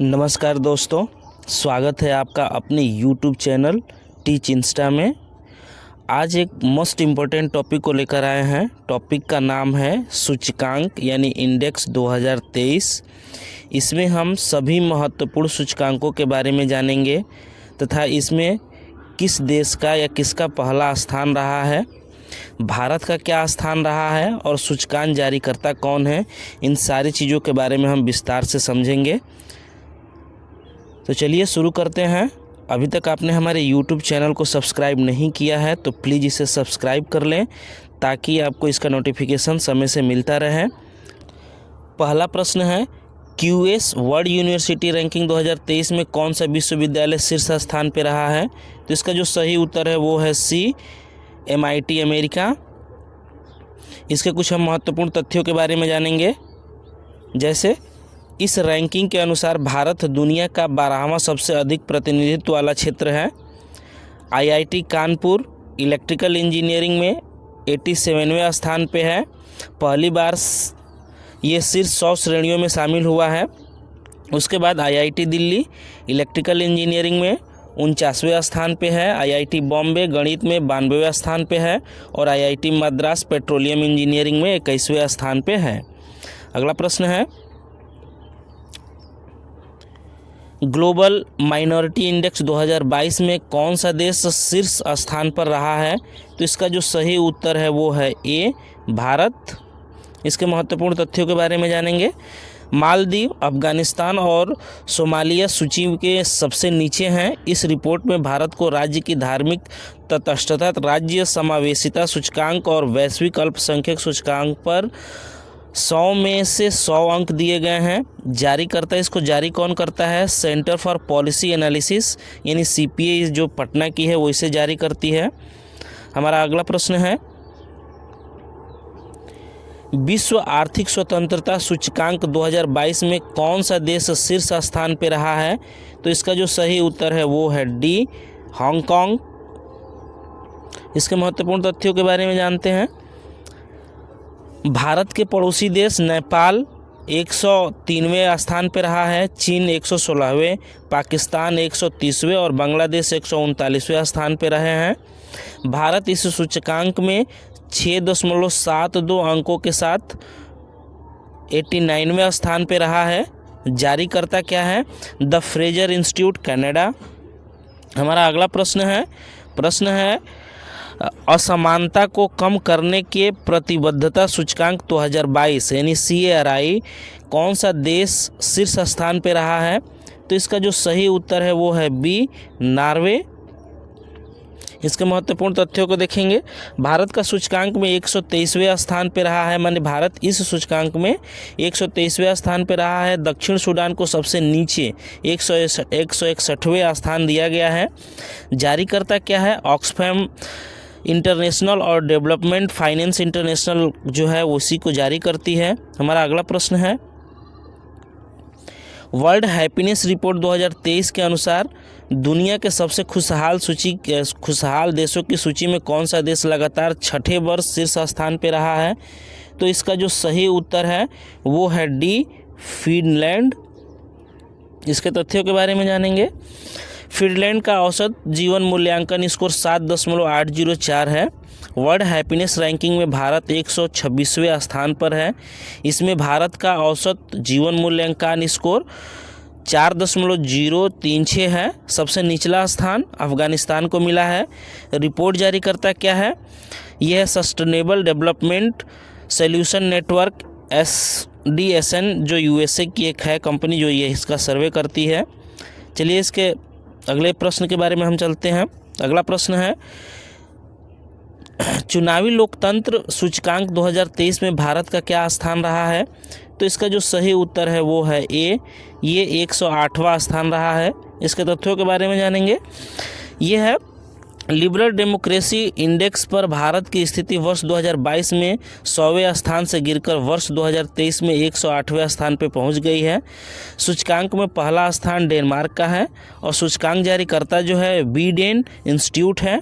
नमस्कार दोस्तों, स्वागत है आपका अपने YouTube चैनल टीच इंस्टा में। आज एक मोस्ट इम्पोर्टेंट टॉपिक को लेकर आए हैं। टॉपिक का नाम है सूचकांक यानी इंडेक्स 2023। इसमें हम सभी महत्वपूर्ण सूचकांकों के बारे में जानेंगे तथा इसमें किस देश का या किसका पहला स्थान रहा है, भारत का क्या स्थान रहा है और सूचकांक जारीकर्ता कौन है, इन सारी चीज़ों के बारे में हम विस्तार से समझेंगे। तो चलिए शुरू करते हैं। अभी तक आपने हमारे YouTube चैनल को सब्सक्राइब नहीं किया है तो प्लीज़ इसे सब्सक्राइब कर लें ताकि आपको इसका नोटिफिकेशन समय से मिलता रहे। पहला प्रश्न है, QS वर्ल्ड यूनिवर्सिटी रैंकिंग 2023 में कौन सा विश्वविद्यालय शीर्ष स्थान पर रहा है? तो इसका जो सही उत्तर है वो है C, MIT अमेरिका। इसके कुछ हम महत्वपूर्ण तथ्यों के बारे में जानेंगे। जैसे इस रैंकिंग के अनुसार भारत दुनिया का 12वां सबसे अधिक प्रतिनिधित्व वाला क्षेत्र है। IIT कानपुर इलेक्ट्रिकल इंजीनियरिंग में 87वें स्थान पे है। पहली बार ये शीर्ष 100 श्रेणियों में शामिल हुआ है। उसके बाद IIT दिल्ली इलेक्ट्रिकल इंजीनियरिंग में 49वें स्थान पे है। IIT बॉम्बे गणित में 92वें स्थान पे है और IIT मद्रास पेट्रोलियम इंजीनियरिंग में 21वें स्थान पे है। अगला प्रश्न है, ग्लोबल माइनॉरिटी इंडेक्स 2022 में कौन सा देश शीर्ष स्थान पर रहा है? तो इसका जो सही उत्तर है वो है A, भारत। इसके महत्वपूर्ण तथ्यों के बारे में जानेंगे। मालदीव, अफगानिस्तान और सोमालिया सूची के सबसे नीचे हैं। इस रिपोर्ट में भारत को राज्य की धार्मिक तटस्थता, राज्य समावेशिता सूचकांक और वैश्विक अल्पसंख्यक सूचकांक पर 100 में से 100 अंक दिए गए हैं। जारीकर्ता, इसको जारी कौन करता है? सेंटर फॉर पॉलिसी एनालिसिस यानी CPA जो पटना की है वो इसे जारी करती है। हमारा अगला प्रश्न है, विश्व आर्थिक स्वतंत्रता सूचकांक 2022 में कौन सा देश शीर्ष स्थान पर रहा है? तो इसका जो सही उत्तर है वो है D, हांगकांग। इसके महत्वपूर्ण तथ्यों के बारे में जानते हैं। भारत के पड़ोसी देश नेपाल 103वें स्थान पर रहा है, चीन 116वें, पाकिस्तान 130वें और बांग्लादेश 139वें स्थान पर रहे हैं। भारत इस सूचकांक में 6.72 अंकों के साथ 89वें स्थान पर रहा है। जारीकर्ता क्या है? The Fraser institute, Canada. हमारा अगला प्रश्न है असमानता को कम करने के प्रतिबद्धता सूचकांक 2022 यानी CARI कौन सा देश शीर्ष स्थान पर रहा है? तो इसका जो सही उत्तर है वो है B, नॉर्वे। इसके महत्वपूर्ण तथ्यों को देखेंगे। भारत का सूचकांक में 123वें स्थान पर रहा है, माने भारत इस सूचकांक में 123वें स्थान पर रहा है। दक्षिण सूडान को सबसे नीचे 161वें स्थान दिया गया है। जारीकर्ता क्या है? ऑक्सफैम इंटरनेशनल और डेवलपमेंट फाइनेंस इंटरनेशनल जो है उसी को जारी करती है। हमारा अगला प्रश्न है, वर्ल्ड हैप्पीनेस रिपोर्ट 2023 के अनुसार दुनिया के सबसे खुशहाल देशों की सूची में कौन सा देश लगातार छठे वर्ष शीर्ष स्थान पर रहा है? तो इसका जो सही उत्तर है वो है D, फिनलैंड। इसके तथ्यों के बारे में जानेंगे। फिनलैंड का औसत जीवन मूल्यांकन स्कोर 7.804 है। वर्ल्ड हैप्पीनेस रैंकिंग में भारत 126वें स्थान पर है। इसमें भारत का औसत जीवन मूल्यांकन स्कोर 4.036 है। सबसे निचला स्थान अफगानिस्तान को मिला है। रिपोर्ट जारी करता क्या है? यह है sustainable development solution network SDSN जो USA की एक है कंपनी जो ये इसका सर्वे करती है। चलिए इसके अगले प्रश्न के बारे में हम चलते हैं। अगला प्रश्न है, चुनावी लोकतंत्र सूचकांक 2023 में भारत का क्या स्थान रहा है? तो इसका जो सही उत्तर है वो है A, ये 108वां स्थान रहा है। इसके तथ्यों के बारे में जानेंगे। ये है लिबरल डेमोक्रेसी इंडेक्स पर भारत की स्थिति वर्ष 2022 में 100वें स्थान से गिरकर वर्ष 2023 में 108वें स्थान पर पहुंच गई है। सूचकांक में पहला स्थान डेनमार्क का है और सूचकांक जारीकर्ता जो है बीडेन इंस्टीट्यूट है।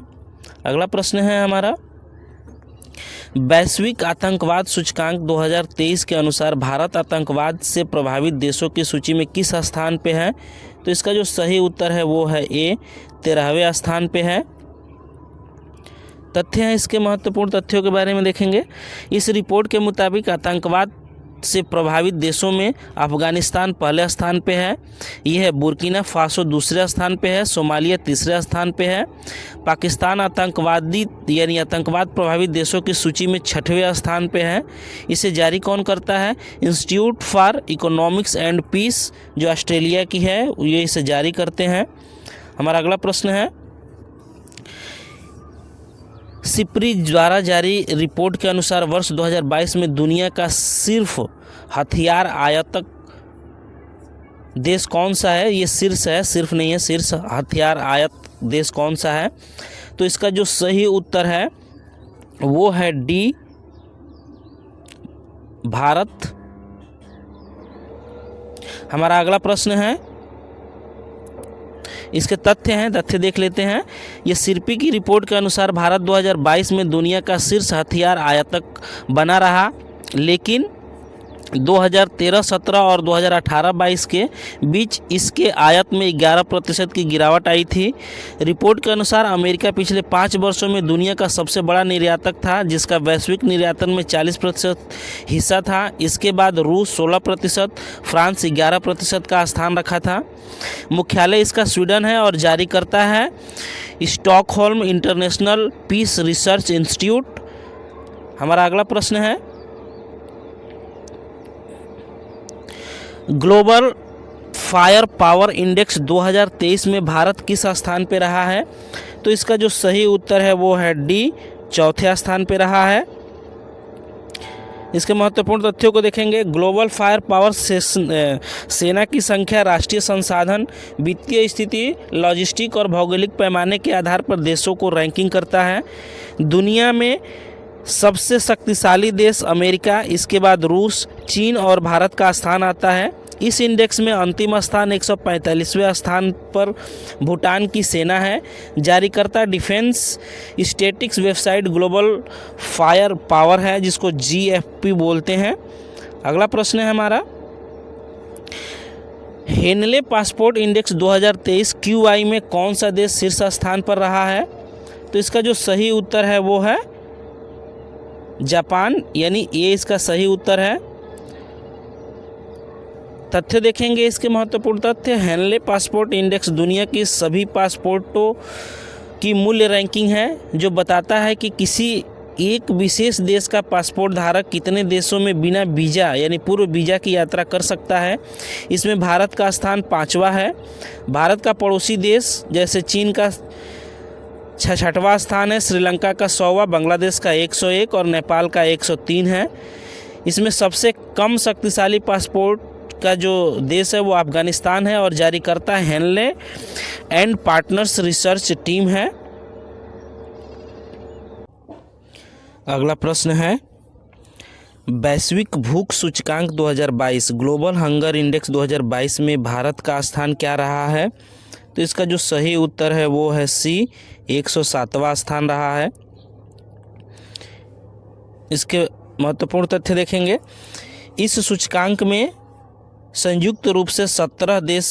अगला प्रश्न है हमारा, वैश्विक आतंकवाद सूचकांक 2023 के अनुसार भारत आतंकवाद से प्रभावित देशों की सूची में किस स्थान पे है? तो इसका जो सही उत्तर है वो है ए, 13वें स्थान पे है। तथ्य हैं, इसके महत्वपूर्ण तथ्यों के बारे में देखेंगे। इस रिपोर्ट के मुताबिक आतंकवाद से प्रभावित देशों में अफगानिस्तान पहले स्थान पे है, यह है बुर्किना फासो दूसरे स्थान पे है, सोमालिया तीसरे स्थान पे है। पाकिस्तान आतंकवादी यानी आतंकवाद प्रभावित देशों की सूची में 6वें स्थान पे है। इसे जारी कौन करता है? Institute for economics and peace जो ऑस्ट्रेलिया की है, ये इसे जारी करते हैं। हमारा अगला प्रश्न है, सिप्री द्वारा जारी रिपोर्ट के अनुसार वर्ष 2022 में दुनिया का सिर्फ हथियार आयातक देश कौन सा है? ये शीर्ष है, सिर्फ नहीं है, शीर्ष हथियार आयात देश कौन सा है? तो इसका जो सही उत्तर है वो है डी, भारत। हमारा अगला प्रश्न है, इसके तथ्य देख लेते हैं। ये सिरपी की रिपोर्ट के अनुसार भारत 2022 में दुनिया का शीर्ष हथियार आयातक बना रहा, लेकिन 2013-17 और 2018-22 के बीच इसके आयात में 11% की गिरावट आई थी। रिपोर्ट के अनुसार अमेरिका पिछले 5 वर्षों में दुनिया का सबसे बड़ा निर्यातक था, जिसका वैश्विक निर्यातन में 40% हिस्सा था। इसके बाद रूस 16%, फ्रांस 11% का स्थान रखा था। मुख्यालय इसका स्वीडन है और जारी करता है Stockholm international peace research institute. हमारा अगला प्रश्न है, ग्लोबल फायर पावर इंडेक्स 2023 में भारत किस स्थान पे रहा है? तो इसका जो सही उत्तर है वो है डी, 4थे स्थान पे रहा है। इसके महत्वपूर्ण तथ्यों को देखेंगे। ग्लोबल फायर पावर सेना की संख्या, राष्ट्रीय संसाधन, वित्तीय स्थिति, लॉजिस्टिक और भौगोलिक पैमाने के आधार पर देशों को रैंकिंग करता है। दुनिया में सबसे शक्तिशाली देश अमेरिका, इसके बाद रूस, चीन और भारत का स्थान आता है। इस इंडेक्स में अंतिम स्थान 145वें स्थान पर भूटान की सेना है। जारीकर्ता defence statics website global fire power है, जिसको GFP बोलते हैं। अगला प्रश्न है हमारा, हेनले पासपोर्ट इंडेक्स 2023 QI में कौन सा देश शीर्ष स्थान पर रहा है? तो इसका जो सही उत्तर है वो है जापान, यानी ये इसका सही उत्तर है। तथ्य देखेंगे, इसके महत्वपूर्ण तथ्य। हेनले पासपोर्ट इंडेक्स दुनिया की सभी पासपोर्टों की मूल्य रैंकिंग है, जो बताता है कि किसी एक विशेष देश का पासपोर्ट धारक कितने देशों में बिना वीज़ा यानी पूर्व वीज़ा की यात्रा कर सकता है। इसमें भारत का स्थान 5वां है। भारत का पड़ोसी देश जैसे चीन का 66वां स्थान है, श्रीलंका का 100वां, बांग्लादेश का 101 और नेपाल का 103 है। इसमें सबसे कम शक्तिशाली पासपोर्ट का जो देश है वो अफगानिस्तान है और जारी करता है Henley and partners research team है। अगला प्रश्न है, वैश्विक भूख सूचकांक 2022 ग्लोबल हंगर इंडेक्स 2022 में भारत का स्थान क्या रहा है? तो इसका जो सही उत्तर है वो है सी, 107वां स्थान रहा है। इसके महत्वपूर्ण तथ्य देखेंगे। इस सूचकांक में संयुक्त रूप से 17 देश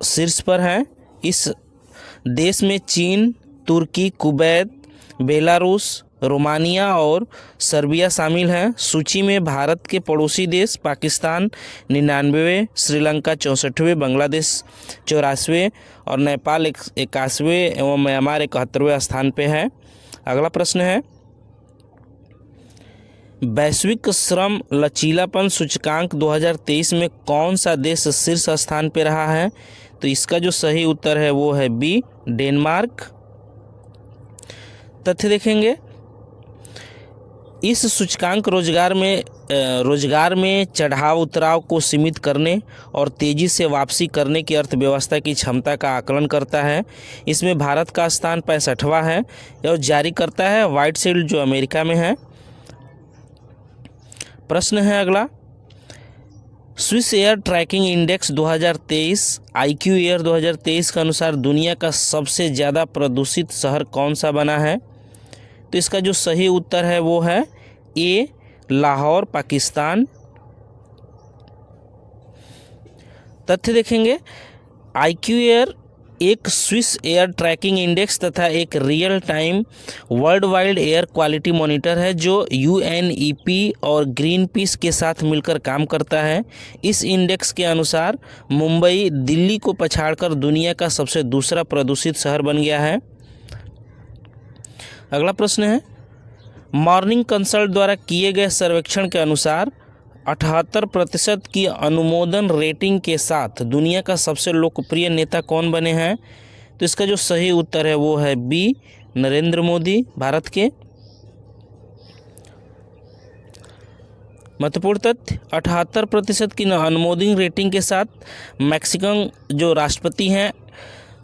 शीर्ष पर हैं। इस देश में चीन, तुर्की, कुवैत, बेलारूस, रोमानिया और सर्बिया शामिल हैं। सूची में भारत के पड़ोसी देश पाकिस्तान 99वें, श्रीलंका 64वें, बांग्लादेश 84वें और नेपाल 81वें एवं म्यांमार 71वें स्थान पे है। अगला प्रश्न है, वैश्विक श्रम लचीलापन सूचकांक 2023 में कौन सा देश शीर्ष स्थान पे रहा है? तो इसका जो सही उत्तर है वो है बी, डेनमार्क। तथ्य देखेंगे, इस सूचकांक रोजगार में चढ़ाव उतराव को सीमित करने और तेज़ी से वापसी करने की अर्थव्यवस्था की क्षमता का आकलन करता है। इसमें भारत का स्थान 65वां है और जारी करता है व्हाइट शील्ड जो अमेरिका में है। प्रश्न है अगला, Swiss air tracking index 2023 IQ air 2023 के अनुसार दुनिया का सबसे ज़्यादा प्रदूषित शहर कौन सा बना है? तो इसका जो सही उत्तर है वो है ए, लाहौर, पाकिस्तान। तथ्य देखेंगे, IQ एयर एक स्विस एयर ट्रैकिंग इंडेक्स तथा एक real time world wide air quality monitor है जो UNEP और ग्रीन पीस के साथ मिलकर काम करता है। इस इंडेक्स के अनुसार मुंबई दिल्ली को पछाड़कर दुनिया का सबसे दूसरा प्रदूषित शहर बन गया है। अगला प्रश्न है, मॉर्निंग कंसल्ट द्वारा किए गए सर्वेक्षण के अनुसार 78% की अनुमोदन रेटिंग के साथ दुनिया का सबसे लोकप्रिय नेता कौन बने हैं? तो इसका जो सही उत्तर है वो है बी, नरेंद्र मोदी, भारत के। महत्वपूर्ण तथ्य, 78% की अनुमोदन रेटिंग के साथ मैक्सिकन जो राष्ट्रपति हैं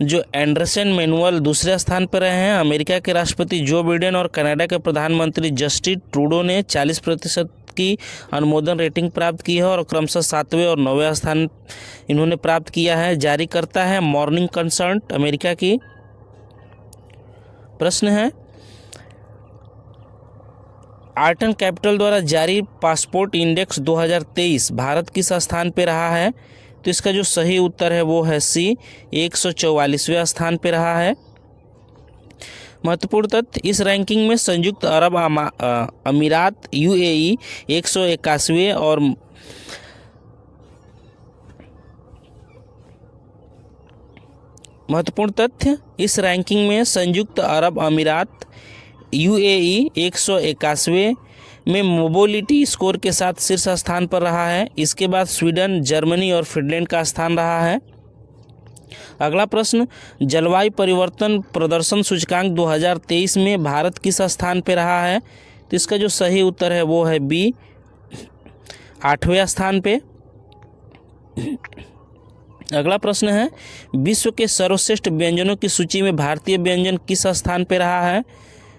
जो एंडरसन मैनुअल दूसरे स्थान पर रहे हैं। अमेरिका के राष्ट्रपति जो बाइडेन और कनाडा के प्रधानमंत्री जस्टिन ट्रूडो ने 40% की अनुमोदन रेटिंग प्राप्त की है और क्रमशः 7वें और 9वें स्थान इन्होंने प्राप्त किया है। जारी करता है मॉर्निंग कंसल्ट अमेरिका की। प्रश्न है, आर्ट एंड कैपिटल द्वारा जारी पासपोर्ट इंडेक्स 2023 भारत किस स्थान पर रहा है? तो इसका जो सही उत्तर है वो है सी, 144वें स्थान पर रहा है। महत्वपूर्ण तथ्य, इस रैंकिंग में संयुक्त अरब अमीरात UAE 181वें और महत्वपूर्ण तथ्य, इस रैंकिंग में संयुक्त अरब अमीरात UAE 181वें में मोबिलिटी स्कोर के साथ शीर्ष स्थान पर रहा है। इसके बाद स्वीडन, जर्मनी और फिनलैंड का स्थान रहा है। अगला प्रश्न, जलवायु परिवर्तन प्रदर्शन सूचकांक 2023 में भारत किस स्थान पर रहा है? तो इसका जो सही उत्तर है वो है बी, 8वें स्थान पे। अगला प्रश्न है, विश्व के सर्वश्रेष्ठ व्यंजनों की सूची में भारतीय व्यंजन किस स्थान पर रहा है?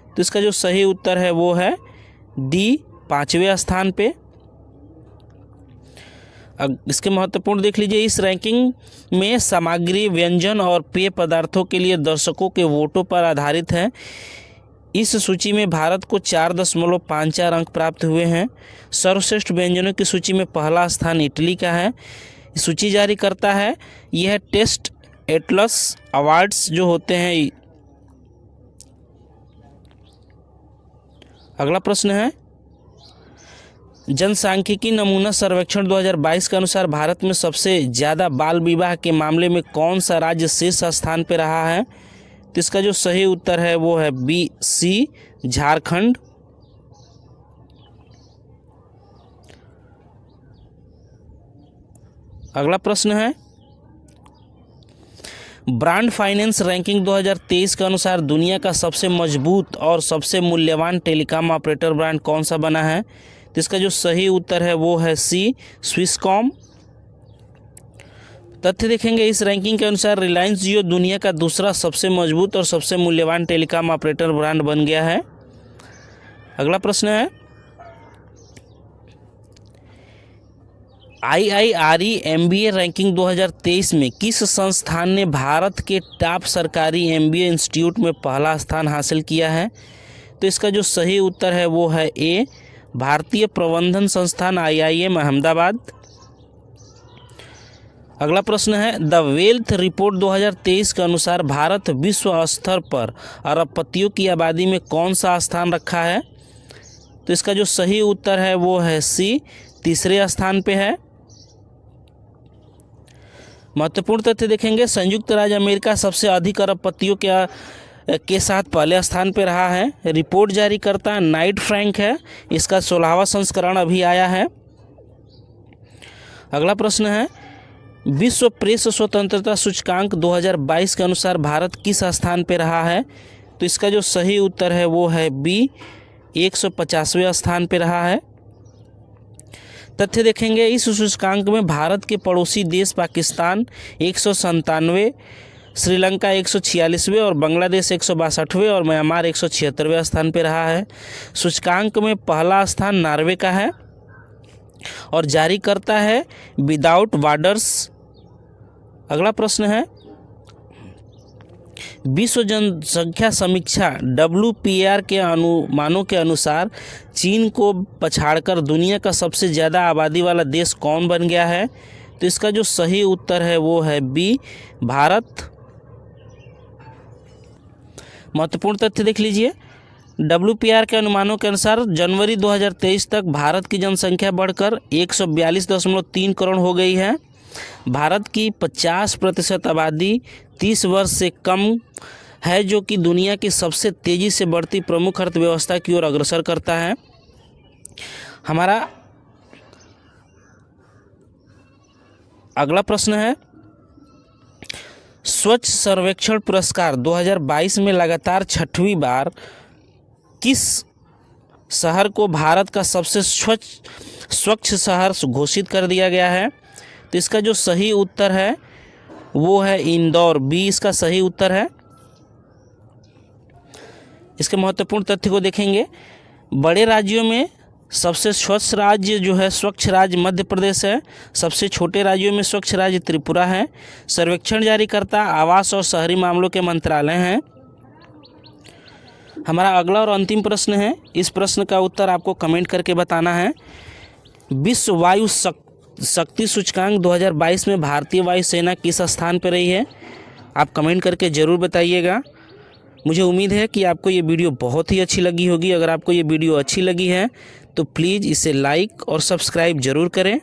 तो इसका जो सही उत्तर है वो है डी, 5वें स्थान पे। इसके महत्वपूर्ण देख लीजिए, इस रैंकिंग में सामग्री, व्यंजन और पेय पदार्थों के लिए दर्शकों के वोटों पर आधारित है। इस सूची में भारत को 4.54 अंक प्राप्त हुए हैं। सर्वश्रेष्ठ व्यंजनों की सूची में पहला स्थान इटली का है। सूची जारी करता है यह टेस्ट एटलस अवार्ड्स जो होते हैं। अगला प्रश्न है, जनसांख्यिकी नमूना सर्वेक्षण 2022 के अनुसार भारत में सबसे ज़्यादा बाल विवाह के मामले में कौन सा राज्य शीर्ष स्थान पर रहा है? तो इसका जो सही उत्तर है वो है बी, सी, झारखंड। अगला प्रश्न है, ब्रांड फाइनेंस रैंकिंग 2023 के अनुसार दुनिया का सबसे मजबूत और सबसे मूल्यवान टेलीकॉम ऑपरेटर ब्रांड कौन सा बना है? तो इसका जो सही उत्तर है वो है सी, स्विसकॉम। तथ्य देखेंगे, इस रैंकिंग के अनुसार रिलायंस जियो दुनिया का दूसरा सबसे मजबूत और सबसे मूल्यवान टेलीकॉम ऑपरेटर ब्रांड बन गया है। अगला प्रश्न है, IIRE MBA रैंकिंग 2023 में किस संस्थान ने भारत के टॉप सरकारी MBA इंस्टीट्यूट में पहला स्थान हासिल किया है? तो इसका जो सही उत्तर है वो है ए, भारतीय प्रबंधन संस्थान IIM अहमदाबाद। अगला प्रश्न है, द वेल्थ रिपोर्ट 2023 के अनुसार भारत विश्व स्तर पर अरबपतियों की आबादी में कौन सा स्थान रखा है? तो इसका जो सही उत्तर है वो है सी, 3रे स्थान पे है। महत्वपूर्ण तथ्य देखेंगे, संयुक्त राज्य अमेरिका सबसे अधिक अरबपतियों के साथ पहले स्थान पर रहा है। रिपोर्ट जारी करता नाइट फ्रैंक है। इसका 16वां संस्करण अभी आया है। अगला प्रश्न है, विश्व प्रेस स्वतंत्रता सूचकांक 2022 के अनुसार भारत किस स्थान पर रहा है? तो इसका जो सही उत्तर है वो है बी, 150वें स्थान पर रहा है। तथ्य देखेंगे, इस सूचकांक में भारत के पड़ोसी देश पाकिस्तान 197वें, श्रीलंका 146वें और बांग्लादेश 162वें और म्यांमार 176वें स्थान पर रहा है। सूचकांक में पहला स्थान नॉर्वे का है और जारी करता है विदाउट बॉर्डर्स। अगला प्रश्न है, विश्व जनसंख्या समीक्षा WPR के अनुमानों के अनुसार चीन को पछाड़कर दुनिया का सबसे ज़्यादा आबादी वाला देश कौन बन गया है? तो इसका जो सही उत्तर है वो है बी, भारत। महत्वपूर्ण तथ्य देख लीजिए। WPR के अनुमानों के अनुसार जनवरी 2023 तक भारत की जनसंख्या बढ़कर 142.3 करोड़ हो गई है। भारत की 50% आबादी 30 वर्ष से कम है, जो कि दुनिया की सबसे तेज़ी से बढ़ती प्रमुख अर्थव्यवस्था की ओर अग्रसर करता है। हमारा अगला प्रश्न है, स्वच्छ सर्वेक्षण पुरस्कार 2022 में लगातार 6वीं बार किस शहर को भारत का सबसे स्वच्छ शहर घोषित कर दिया गया है? तो इसका जो सही उत्तर है वो है इंदौर, बी इसका सही उत्तर है। इसके महत्वपूर्ण तथ्य को देखेंगे। बड़े राज्यों में सबसे स्वच्छ राज्य जो है स्वच्छ राज्य मध्य प्रदेश है। सबसे छोटे राज्यों में स्वच्छ राज्य त्रिपुरा है। सर्वेक्षण जारीकर्ता आवास और शहरी मामलों के मंत्रालय हैं। हमारा अगला और अंतिम प्रश्न है। इस प्रश्न का उत्तर आपको कमेंट करके बताना है। विश्व वायु शक्ति सूचकांक 2022 में भारतीय वायुसेना किस स्थान पर रही है? आप कमेंट करके ज़रूर बताइएगा। मुझे उम्मीद है कि आपको ये वीडियो बहुत ही अच्छी लगी होगी। अगर आपको ये वीडियो अच्छी लगी है तो प्लीज़ इसे लाइक और सब्सक्राइब ज़रूर करें।